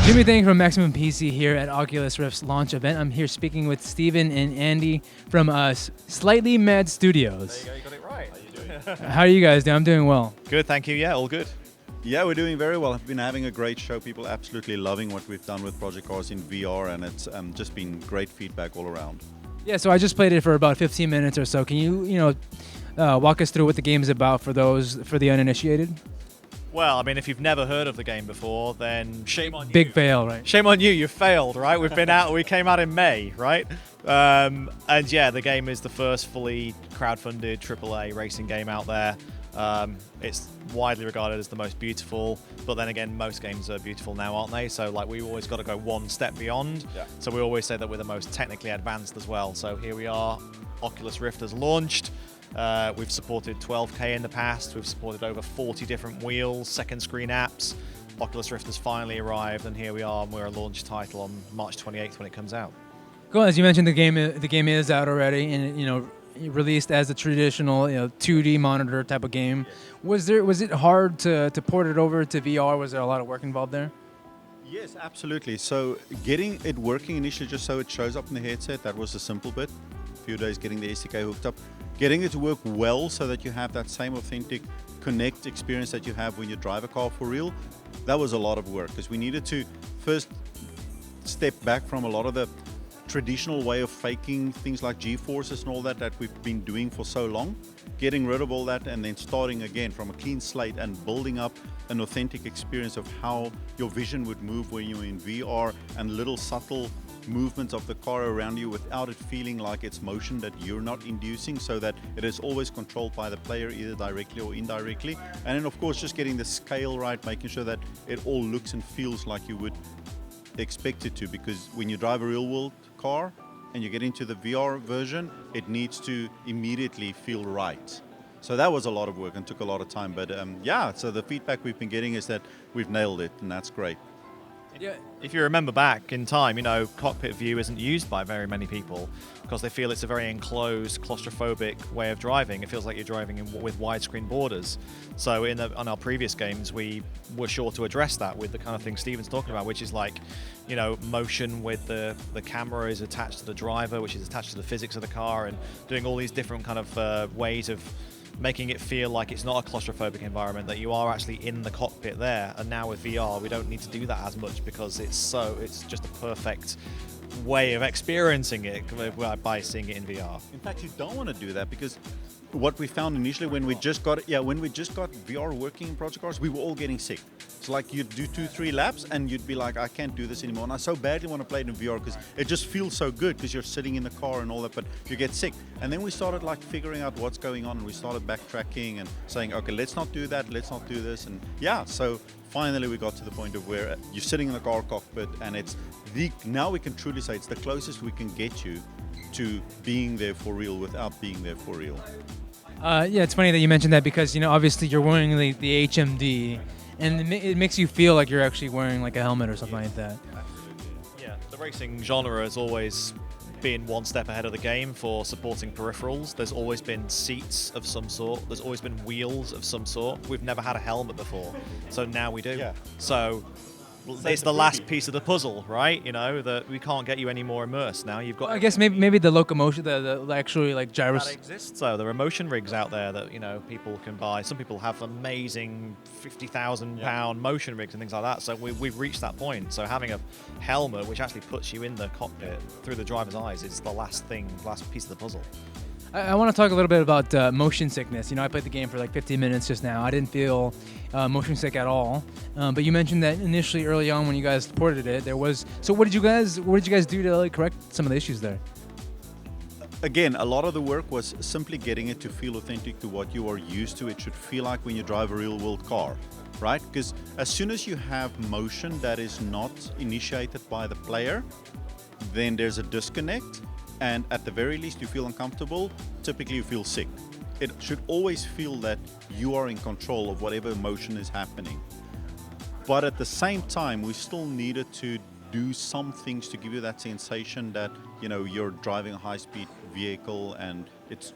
Jimmy Thang from Maximum PC here at Oculus Rift's launch event. I'm here speaking with Steven and Andy from Slightly Mad Studios. There you go, you got it right. How you doing? How are you guys doing? I'm doing well. Good, thank you. Yeah, all good. Yeah, we're doing very well. I've been having a great show. People absolutely loving what we've done with Project Cars in VR, and it's just been great feedback all around. Yeah, so I just played it for about 15 minutes or so. Can you walk us through what the game is about for the uninitiated? Well, I mean, if you've never heard of the game before, then shame on you. Big fail, right? Shame on you, you failed, right? We came out in May, right? And yeah, the game is the first fully crowdfunded AAA racing game out there. It's widely regarded as the most beautiful, but then again, most games are beautiful now, aren't they? So like, we've always got to go one step beyond. Yeah. So we always say that we're the most technically advanced as well. So here we are, Oculus Rift has launched. We've supported 12K in the past. We've supported over 40 different wheels, second screen apps. Oculus Rift has finally arrived, and here we are, and we're a launch title on March 28th when it comes out. Cool. As you mentioned, the game is out already, and released as a traditional 2D monitor type of game. Was it hard to port it over to VR? Was there a lot of work involved there? Yes, absolutely. So getting it working initially just so it shows up in the headset, that was a simple bit. A few days getting the SDK hooked up. Getting it to work well so that you have that same authentic Connect experience that you have when you drive a car for real, that was a lot of work because we needed to first step back from a lot of the traditional way of faking things like G-forces and all that we've been doing for so long, getting rid of all that and then starting again from a clean slate and building up an authentic experience of how your vision would move when you're in VR and little subtle movements of the car around you without it feeling like it's motion that you're not inducing, so that it is always controlled by the player either directly or indirectly. And then of course just getting the scale right, making sure that it all looks and feels like you would expect it to, because when you drive a real world car and you get into the VR version, it needs to immediately feel right. So that was a lot of work and took a lot of time, but yeah, so the feedback we've been getting is that we've nailed it, and that's great. Yeah. If you remember back in time, cockpit view isn't used by very many people because they feel it's a very enclosed, claustrophobic way of driving. It feels like you're driving with widescreen borders. So on our previous games, we were sure to address that with the kind of thing Steven's talking about, which is like, motion with the camera is attached to the driver, which is attached to the physics of the car, and doing all these different kind of ways of making it feel like it's not a claustrophobic environment, that you are actually in the cockpit there. And now with VR, we don't need to do that as much because it's just a perfect way of experiencing it by seeing it in VR. In fact, you don't want to do that because what we found initially when we just got VR working in Project Cars, we were all getting sick. It's like you'd do 2-3 laps and you'd be like, I can't do this anymore. And I so badly want to play it in VR because it just feels so good because you're sitting in the car and all that, but you get sick. And then we started like figuring out what's going on, and we started backtracking and saying, okay, let's not do that, let's not do this. And yeah, so finally we got to the point of where you're sitting in the car cockpit, and now we can truly say it's the closest we can get you to being there for real without being there for real. Yeah, it's funny that you mentioned that because obviously you're wearing the HMD, and it makes you feel like you're actually wearing like a helmet or something like that. Yeah, the racing genre has always been one step ahead of the game for supporting peripherals. There's always been seats of some sort. There's always been wheels of some sort. We've never had a helmet before, so now we do. Yeah. So it's the last piece of the puzzle, right? That we can't get you any more immersed now. You've got. I guess maybe the locomotion, the actually like gyros. That exists. So there are motion rigs out there that people can buy. Some people have amazing £50,000 motion rigs and things like that. So we've reached that point. So having a helmet which actually puts you in the cockpit through the driver's eyes is the last piece of the puzzle. I want to talk a little bit about motion sickness. I played the game for like 15 minutes just now. I didn't feel motion sick at all. But you mentioned that initially, early on, when you guys ported it, there was. So what did you guys do to like correct some of the issues there? Again, a lot of the work was simply getting it to feel authentic to what you are used to. It should feel like when you drive a real world car, right? Because as soon as you have motion that is not initiated by the player, then there's a disconnect. And at the very least you feel uncomfortable, typically you feel sick. It should always feel that you are in control of whatever emotion is happening. But at the same time, we still needed to do some things to give you that sensation that you're driving a high-speed vehicle, and it's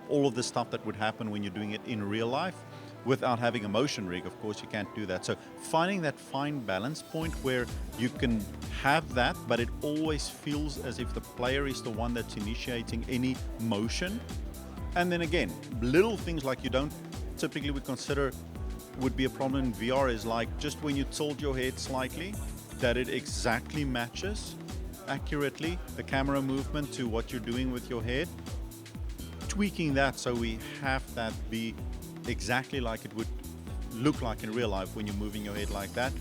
all of the stuff that would happen when you're doing it in real life. without having a motion rig. Of course, you can't do that. So finding that fine balance point where you can have that, but it always feels as if the player is the one that's initiating any motion. And then again, little things like you don't typically would consider would be a problem in VR is like just when you tilt your head slightly, that it exactly matches accurately the camera movement to what you're doing with your head. Tweaking that so we have that be exactly like it would look like in real life when you're moving your head like that.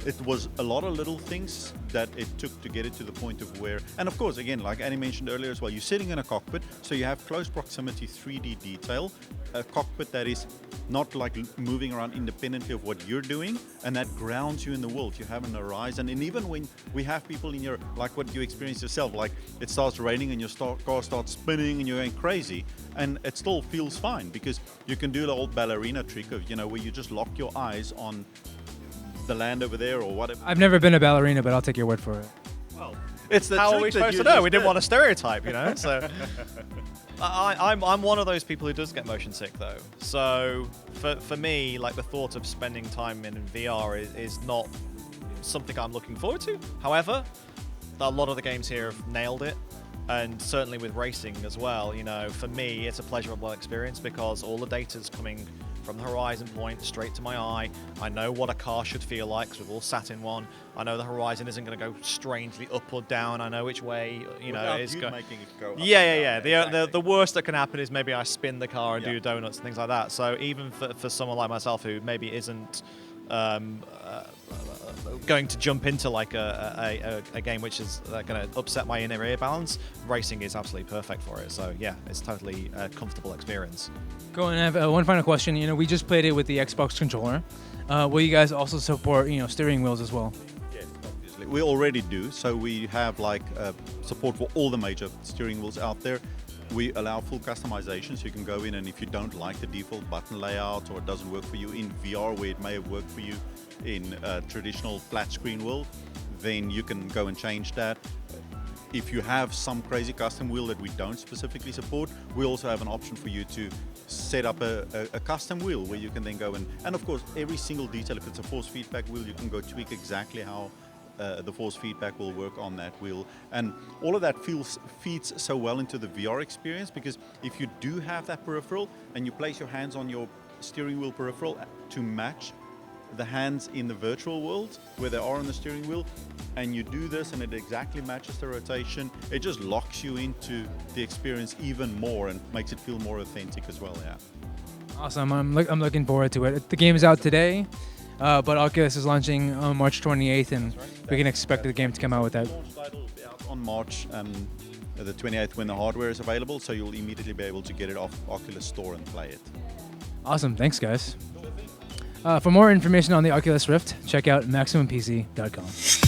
It was a lot of little things that it took to get it to the point of where, and of course, again, like Annie mentioned earlier as well, you're sitting in a cockpit, so you have close proximity 3D detail, a cockpit that is not like moving around independently of what you're doing, and that grounds you in the world. You have an horizon, and even when we have people in your, like what you experience yourself, like it starts raining and your car starts spinning and you're going crazy, and it still feels fine because you can do the old ballerina trick of, where you just lock your eyes on the land over there or whatever. I've never been a ballerina, but I'll take your word for it. Well, it's the how trick are we that supposed you to know? just We didn't did. want to stereotype, So I'm one of those people who does get motion sick though. So for me, like the thought of spending time in VR is not something I'm looking forward to. However, a lot of the games here have nailed it. And certainly with racing as well, for me, it's a pleasurable experience because all the data's coming from the horizon point straight to my eye. I know what a car should feel like because we've all sat in one. I know the horizon isn't going to go strangely up or down. I know which way, Without it's you going. making it go up Yeah. and down. Exactly. The worst that can happen is maybe I spin the car and Yeah. do donuts and things like that. So even for someone like myself who maybe isn't going to jump into like a game which is going to upset my inner ear balance, racing is absolutely perfect for it. So yeah, it's totally a comfortable experience. Go and have one final question. We just played it with the Xbox controller. Will you guys also support, steering wheels as well? Yes, obviously. We already do. So we have like support for all the major steering wheels out there. We allow full customization, so you can go in and if you don't like the default button layout or it doesn't work for you in VR where it may have worked for you in a traditional flat screen world, then you can go and change that. If you have some crazy custom wheel that we don't specifically support, we also have an option for you to set up a custom wheel where you can then go and of course every single detail, if it's a force feedback wheel, you can go tweak exactly how the force feedback will work on that wheel. And all of that feeds so well into the VR experience because if you do have that peripheral and you place your hands on your steering wheel peripheral to match the hands in the virtual world where they are on the steering wheel, and you do this and it exactly matches the rotation, it just locks you into the experience even more and makes it feel more authentic as well. Yeah. Awesome. I'm looking forward to it. The game is out today, but Oculus is launching on March 28th, and we can expect the game to come out with that. Launch title will be out on March the 28th when the hardware is available, so you'll immediately be able to get it off Oculus Store and play it. Awesome. Thanks, guys. For more information on the Oculus Rift, check out MaximumPC.com.